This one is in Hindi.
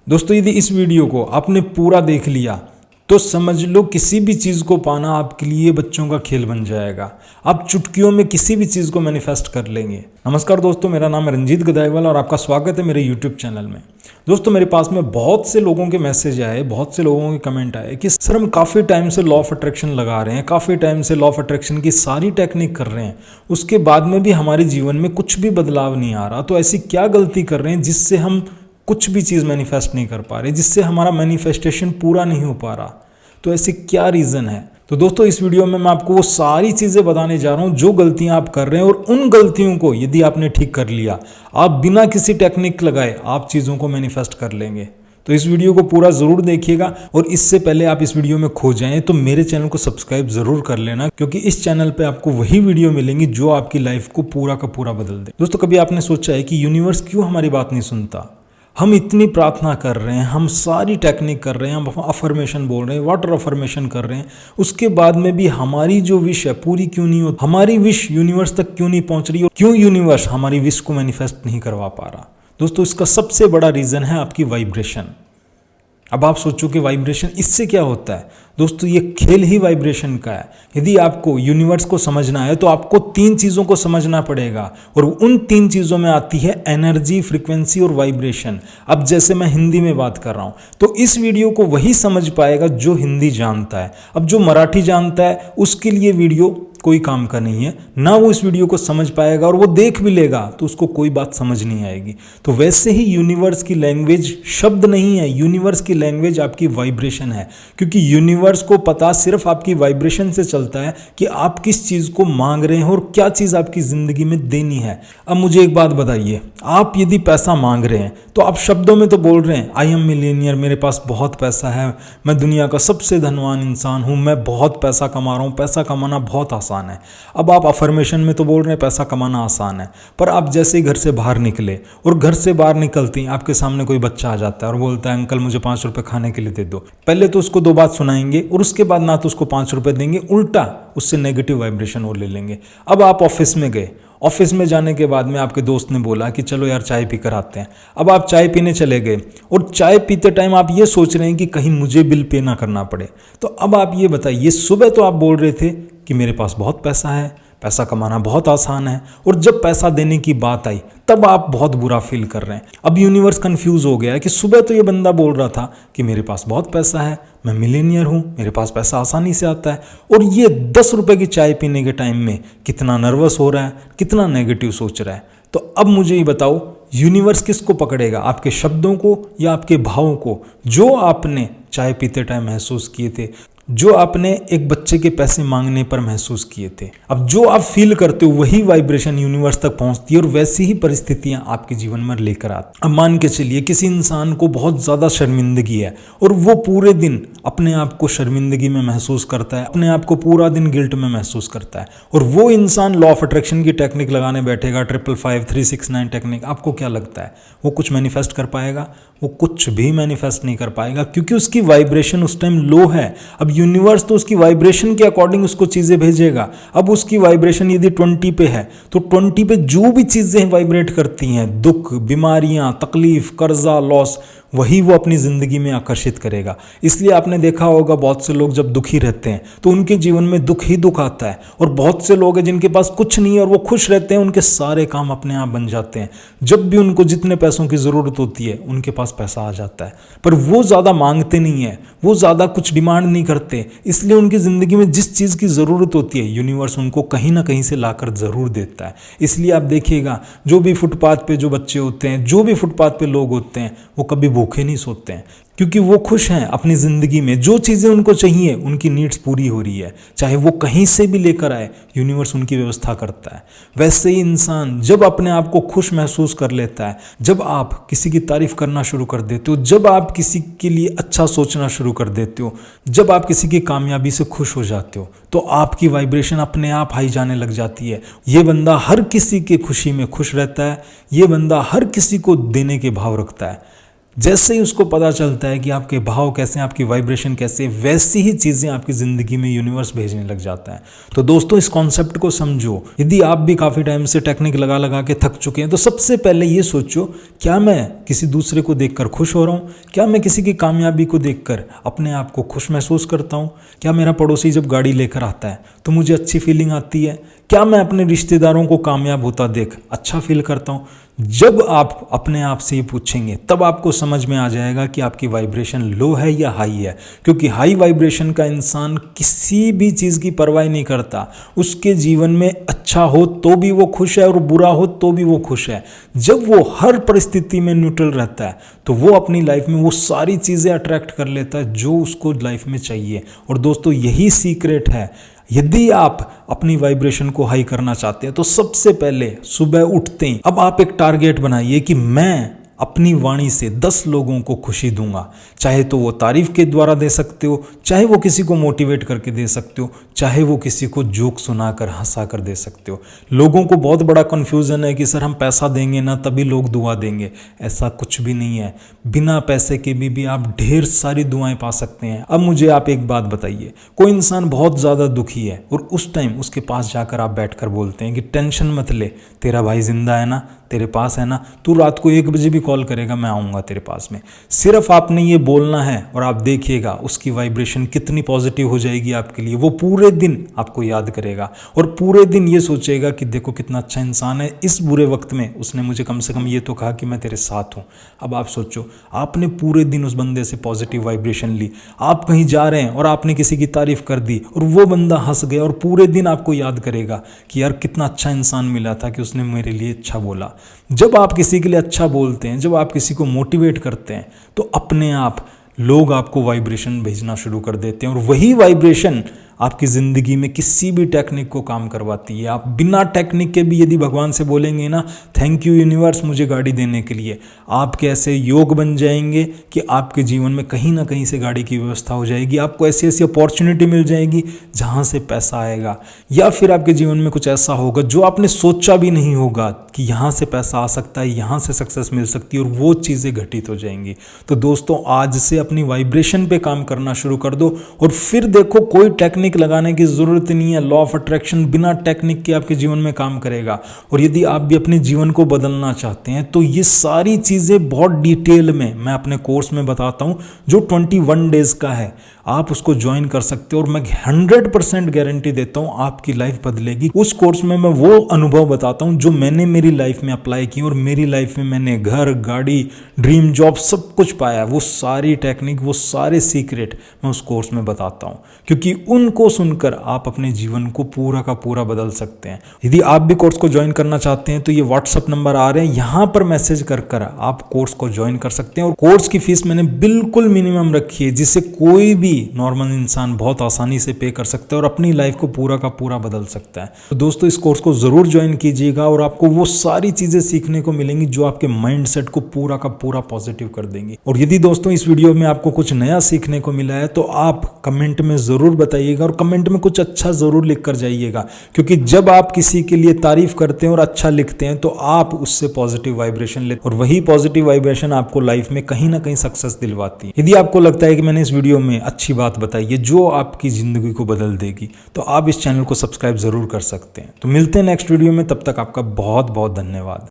दोस्तों यदि इस वीडियो को आपने पूरा देख लिया तो समझ लो किसी भी चीज़ को पाना आपके लिए बच्चों का खेल बन जाएगा। आप चुटकियों में किसी भी चीज़ को मैनिफेस्ट कर लेंगे। नमस्कार दोस्तों, मेरा नाम है रंजीत गदाईवाल और आपका स्वागत है मेरे यूट्यूब चैनल में। दोस्तों मेरे पास में बहुत से लोगों के मैसेज आए, बहुत से लोगों के कमेंट आए कि सर हम काफ़ी टाइम से लॉ ऑफ अट्रैक्शन लगा रहे हैं, काफ़ी टाइम से लॉ ऑफ अट्रैक्शन की सारी टेक्निक कर रहे हैं, उसके बाद में भी हमारे जीवन में कुछ भी बदलाव नहीं आ रहा। तो ऐसी क्या गलती कर रहे हैं जिससे हम कुछ भी चीज़ मैनिफेस्ट नहीं कर पा रहे, जिससे हमारा मैनिफेस्टेशन पूरा नहीं हो पा रहा? तो ऐसे क्या रीज़न है? तो दोस्तों इस वीडियो में मैं आपको वो सारी चीज़ें बताने जा रहा हूँ जो गलतियाँ आप कर रहे हैं, और उन गलतियों को यदि आपने ठीक कर लिया, आप बिना किसी टेक्निक लगाए आप चीज़ों को मैनिफेस्ट कर लेंगे। तो इस वीडियो को पूरा ज़रूर देखिएगा, और इससे पहले आप इस वीडियो में खो जाएं तो मेरे चैनल को सब्सक्राइब ज़रूर कर लेना, क्योंकि इस चैनल पे आपको वही वीडियो मिलेंगी जो आपकी लाइफ को पूरा का पूरा बदल दे। दोस्तों कभी आपने सोचा है कि यूनिवर्स क्यों हमारी बात नहीं सुनता? हम इतनी प्रार्थना कर रहे हैं, हम सारी टेक्निक कर रहे हैं, हम अफर्मेशन बोल रहे हैं, वाटर अफर्मेशन कर रहे हैं, उसके बाद में भी हमारी जो विश है पूरी क्यों नहीं होती? हमारी विश यूनिवर्स तक क्यों नहीं पहुंच रही? और क्यों यूनिवर्स हमारी विश को मैनिफेस्ट नहीं करवा पा रहा? दोस्तों इसका सबसे बड़ा रीज़न है आपकी वाइब्रेशन। अब आप सोचो कि वाइब्रेशन, इससे क्या होता है? दोस्तों ये खेल ही वाइब्रेशन का है। यदि आपको यूनिवर्स को समझना है तो आपको 3 चीज़ों को समझना पड़ेगा, और उन 3 चीज़ों में आती है एनर्जी, फ्रीक्वेंसी और वाइब्रेशन। अब जैसे मैं हिंदी में बात कर रहा हूँ तो इस वीडियो को वही समझ पाएगा जो हिंदी जानता है। अब जो मराठी जानता है उसके लिए वीडियो कोई काम का नहीं है, ना वो इस वीडियो को समझ पाएगा, और वो देख भी लेगा तो उसको कोई बात समझ नहीं आएगी। तो वैसे ही यूनिवर्स की लैंग्वेज शब्द नहीं है, यूनिवर्स की लैंग्वेज आपकी वाइब्रेशन है, क्योंकि यूनिवर्स को पता सिर्फ आपकी वाइब्रेशन से चलता है कि आप किस चीज़ को मांग रहे हैं और क्या चीज़ आपकी ज़िंदगी में देनी है। अब मुझे एक बात बताइए, आप यदि पैसा मांग रहे हैं तो आप शब्दों में तो बोल रहे हैं आई एम मिलियनियर, मेरे पास बहुत पैसा है, मैं दुनिया का सबसे धनवान इंसान हूँ, मैं बहुत पैसा कमा रहा हूँ, पैसा कमाना बहुत आसान है। अब आप अफर्मेशन में तो बोल रहे हैं पैसा कमाना आसान है, पर आप जैसे ही घर से बाहर निकले और घर से बाहर निकलती आपके सामने कोई बच्चा आ जाता है और बोलता है अंकल मुझे 5 रुपए खाने के लिए दे दो। पहले तो उसको 2 बात सुनाएंगे और उसके बाद ना तो उसको 5 रुपए देंगे, उल्टा उससे नेगेटिव वाइब्रेशन और ले लेंगे। अब आप ऑफिस में गए, ऑफिस में जाने के बाद में आपके दोस्त ने बोला कि चलो यार चाय पी कर आते हैं। अब आप चाय पीने चले गए और चाय पीते टाइम आप ये सोच रहे हैं कि कहीं मुझे बिल पे ना करना पड़े। तो अब आप ये बताइए, सुबह तो आप बोल रहे थे कि मेरे पास बहुत पैसा है, पैसा कमाना बहुत आसान है, और जब पैसा देने की बात आई तब आप बहुत बुरा फील कर रहे हैं। अब यूनिवर्स कंफ्यूज हो गया है कि सुबह तो ये बंदा बोल रहा था कि मेरे पास बहुत पैसा है, मैं मिलेनियर हूँ, मेरे पास पैसा आसानी से आता है, और ये 10 रुपए की चाय पीने के टाइम में कितना नर्वस हो रहा है, कितना नेगेटिव सोच रहा है। तो अब मुझे ये बताओ, यूनिवर्स किसको पकड़ेगा, आपके शब्दों को या आपके भावों को, जो आपने चाय पीते टाइम महसूस किए थे, जो आपने एक बच्चे के पैसे मांगने पर महसूस किए थे? अब जो आप फील करते हो वही वाइब्रेशन यूनिवर्स तक पहुंचती है, और वैसी ही परिस्थितियां आपके जीवन में लेकर आती। अब मान के चलिए किसी इंसान को बहुत ज़्यादा शर्मिंदगी है और वो पूरे दिन अपने आप को शर्मिंदगी में महसूस करता है, अपने आप को पूरा दिन गिल्ट में महसूस करता है, और वो इंसान लॉ ऑफ अट्रैक्शन की टेक्निक लगाने बैठेगा, 555, 369 टेक्निक, आपको क्या लगता है वो कुछ मैनिफेस्ट कर पाएगा? वो कुछ भी मैनिफेस्ट नहीं कर पाएगा, क्योंकि उसकी वाइब्रेशन उस टाइम लो है। अब यूनिवर्स तो उसकी वाइब्रेशन के अकॉर्डिंग उसको चीज़ें भेजेगा। अब उसकी वाइब्रेशन यदि 20 पे है तो 20 पे जो भी चीज़ें वाइब्रेट करती हैं, दुख, बीमारियां, तकलीफ, कर्जा, लॉस, वही वो अपनी ज़िंदगी में आकर्षित करेगा। इसलिए आपने देखा होगा बहुत से लोग जब दुखी रहते हैं तो उनके जीवन में दुख ही दुख आता है, और बहुत से लोग हैं जिनके पास कुछ नहीं है और वो खुश रहते हैं, उनके सारे काम अपने आप बन जाते हैं। जब भी उनको जितने पैसों की ज़रूरत होती है उनके पास पैसा आ जाता है, पर वो ज़्यादा मांगते नहीं है, वो ज़्यादा कुछ डिमांड नहीं करते, इसलिए उनकी ज़िंदगी में जिस चीज़ की ज़रूरत होती है यूनिवर्स उनको कहीं ना कहीं से लाकर ज़रूर देता है। इसलिए आप देखिएगा जो भी फुटपाथ पे जो बच्चे होते हैं, जो भी फुटपाथ पे लोग होते हैं, वो कभी भूखे नहीं सोते हैं, क्योंकि वो खुश हैं अपनी ज़िंदगी में। जो चीज़ें उनको चाहिए उनकी नीड्स पूरी हो रही है, चाहे वो कहीं से भी लेकर आए, यूनिवर्स उनकी व्यवस्था करता है। वैसे ही इंसान जब अपने आप को खुश महसूस कर लेता है, जब आप किसी की तारीफ करना शुरू कर देते हो, जब आप किसी के लिए अच्छा सोचना शुरू कर देते हो, जब आप किसी की कामयाबी से खुश हो जाते हो, तो आपकी वाइब्रेशन अपने आप हाई जाने लग जाती है। ये बंदा हर किसी की खुशी में खुश रहता है, ये बंदा हर किसी को देने के भाव रखता है। जैसे ही उसको पता चलता है कि आपके भाव कैसे हैं, आपकी वाइब्रेशन कैसे, वैसी ही चीज़ें आपकी ज़िंदगी में यूनिवर्स भेजने लग जाता है। तो दोस्तों इस कॉन्सेप्ट को समझो। यदि आप भी काफ़ी टाइम से टेक्निक लगा लगा के थक चुके हैं तो सबसे पहले ये सोचो, क्या मैं किसी दूसरे को देखकर खुश हो रहा हूँ? क्या मैं किसी की कामयाबी को देखकर अपने आप को खुश महसूस करता हूँ? क्या मेरा पड़ोसी जब गाड़ी लेकर आता है तो मुझे अच्छी फीलिंग आती है? क्या मैं अपने रिश्तेदारों को कामयाब होता देख अच्छा फील करता हूँ? जब आप अपने आप से ये पूछेंगे तब आपको समझ में आ जाएगा कि आपकी वाइब्रेशन लो है या हाई है। क्योंकि हाई वाइब्रेशन का इंसान किसी भी चीज़ की परवाह नहीं करता। उसके जीवन में अच्छा हो तो भी वो खुश है और बुरा हो तो भी वो खुश है। जब वो हर परिस्थिति में न्यूट्रल रहता है तो वो अपनी लाइफ में वो सारी चीज़ें अट्रैक्ट कर लेता है जो उसको लाइफ में चाहिए। और दोस्तों यही सीक्रेट है। यदि आप अपनी वाइब्रेशन को हाई करना चाहते हैं तो सबसे पहले सुबह उठते ही अब आप एक टारगेट बनाइए कि मैं अपनी वाणी से 10 लोगों को खुशी दूंगा। चाहे तो वो तारीफ के द्वारा दे सकते हो, चाहे वो किसी को मोटिवेट करके दे सकते हो, चाहे वो किसी को जोक सुनाकर हंसा कर दे सकते हो। लोगों को बहुत बड़ा कन्फ्यूज़न है कि सर हम पैसा देंगे ना तभी लोग दुआ देंगे। ऐसा कुछ भी नहीं है। बिना पैसे के भी आप ढेर सारी दुआएं पा सकते हैं। अब मुझे आप एक बात बताइए, कोई इंसान बहुत ज़्यादा दुखी है और उस टाइम उसके पास जाकर आप बैठकर बोलते हैं कि टेंशन मत ले, तेरा भाई जिंदा है ना, तेरे पास है ना, तू रात को 1 बजे भी कॉल करेगा, मैं आऊँगा तेरे पास में। सिर्फ आपने ये बोलना है और आप देखिएगा उसकी वाइब्रेशन कितनी पॉजिटिव हो जाएगी आपके लिए। वो पूरे दिन आपको याद करेगा और पूरे दिन ये सोचेगा कि देखो कितना अच्छा इंसान है, इस बुरे वक्त में उसने मुझे कम से कम ये तो कहा कि मैं तेरे साथ हूँ। अब आप सोचो, आपने पूरे दिन उस बंदे से पॉजिटिव वाइब्रेशन ली। आप कहीं जा रहे हैं और आपने किसी की तारीफ कर दी और वो बंदा हंस गया और पूरे दिन आपको याद करेगा कि यार कितना अच्छा इंसान मिला था कि उसने मेरे लिए अच्छा बोला। जब आप किसी के लिए अच्छा बोलते हैं, जब आप किसी को मोटिवेट करते हैं तो अपने आप लोग आपको वाइब्रेशन भेजना शुरू कर देते हैं और वही वाइब्रेशन आपकी ज़िंदगी में किसी भी टेक्निक को काम करवाती है। आप बिना टेक्निक के भी यदि भगवान से बोलेंगे ना, थैंक यू यूनिवर्स मुझे गाड़ी देने के लिए, आपके ऐसे योग बन जाएंगे कि आपके जीवन में कहीं ना कहीं से गाड़ी की व्यवस्था हो जाएगी। आपको ऐसी ऐसी अपॉर्चुनिटी मिल जाएगी जहाँ से पैसा आएगा, या फिर आपके जीवन में कुछ ऐसा होगा जो आपने सोचा भी नहीं होगा कि यहाँ से पैसा आ सकता है, यहाँ से सक्सेस मिल सकती है, और वो चीज़ें घटित हो जाएंगी। तो दोस्तों आज से अपनी वाइब्रेशन पे काम करना शुरू कर दो और फिर देखो कोई टेक्निक लगाने की जरूरत नहीं है। लॉ ऑफ अट्रैक्शन बिना टेक्निक के आपके जीवन में काम करेगा। और यदि आप भी अपने जीवन को बदलना चाहते हैं तो ये सारी चीज़ें बहुत डिटेल में मैं अपने कोर्स में बताता हूँ जो 21 डेज का है। आप उसको ज्वाइन कर सकते हो और मैं 100% गारंटी देता हूँ आपकी लाइफ बदलेगी। उस कोर्स में मैं वो अनुभव बताता हूँ जो मैंने मेरी लाइफ में अप्लाई की और मेरी लाइफ में मैंने घर, गाड़ी, ड्रीम जॉब सब कुछ पाया। वो सारी टेक्निक, वो सारे सीक्रेट मैं उस कोर्स में बताता हूँ, क्योंकि उनको सुनकर आप अपने जीवन को पूरा का पूरा बदल सकते हैं। यदि आप भी कोर्स को ज्वाइन करना चाहते हैं तो ये व्हाट्सअप नंबर आ रहे हैं, यहाँ पर मैसेज कर आप कोर्स को ज्वाइन कर सकते हैं। और कोर्स की फीस मैंने बिल्कुल मिनिमम रखी है जिससे कोई भी नॉर्मल इंसान बहुत आसानी से पे कर सकता है और अपनी लाइफ को पूरा का पूरा बदल सकता है। तो दोस्तों इस कोर्स को जरूर ज्वाइन कीजिएगा और आपको वो सारी चीजें सीखने को मिलेंगी जो आपके माइंडसेट को पूरा का पूरा पॉजिटिव कर देंगी। और यदि दोस्तों इस वीडियो में आपको कुछ नया सीखने को मिला है तो आप कमेंट में जरूर बताइएगा और कमेंट में कुछ अच्छा जरूर लिख कर जाइएगा, क्योंकि जब आप किसी के लिए तारीफ करते हैं और अच्छा लिखते हैं तो आप उससे पॉजिटिव वाइब्रेशन लेते हैं और वही पॉजिटिव वाइब्रेशन आपको लाइफ में कहीं ना कहीं सक्सेस दिलवाती है। यदि आपको लगता है कि मैंने इस वीडियो में अच्छी बात बताई है जो आपकी जिंदगी को बदल देगी तो आप इस चैनल को सब्सक्राइब जरूर कर सकते हैं। तो मिलते हैं नेक्स्ट वीडियो में, तब तक आपका बहुत बहुत धन्यवाद।